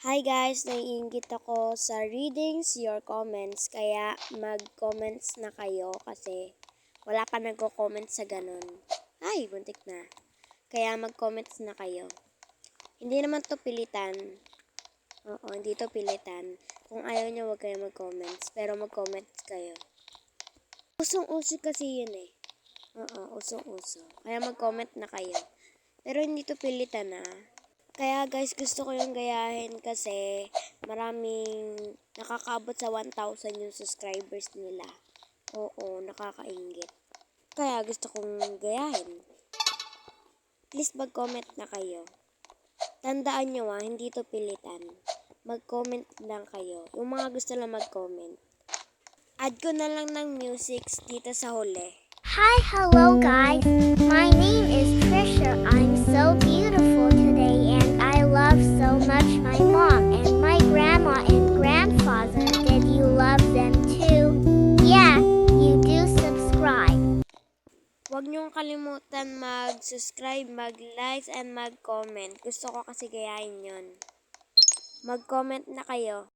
Hi guys, naiinggit ako sa readings your comments kaya mag-comments na kayo kasi wala pa nagko-comment sa ganun. Ay, buntik na. Kaya mag-comments na kayo. Hindi naman to pilitan. Oo, hindi to pilitan. Kung ayaw nyo, wag kayo mag-comments. Pero mag-comments kayo. Usong-uso kasi yun eh. Oo, usong-uso. Kaya mag-comment na kayo. Pero hindi to pilitan Kaya guys, gusto ko yung gayahin kasi maraming nakakaabot sa 1,000 yung subscribers nila. Oo, nakakainggit. Kaya gusto kong gayahin. Please mag-comment na kayo. Tandaan nyo hindi to pilitan. Mag-comment lang kayo. Yung mga gusto lang mag-comment. Add ko na lang ng music dito sa huli. Hi, hello guys. My name is Trisha. I'm so beautiful today and I love so much my mom and my grandma and grandfather. Did you love them too? Yeah, you do subscribe. Huwag niyong kalimutan mag-subscribe, mag-like, and mag-comment. Gusto ko kasi gayahin yun. Mag-comment na kayo.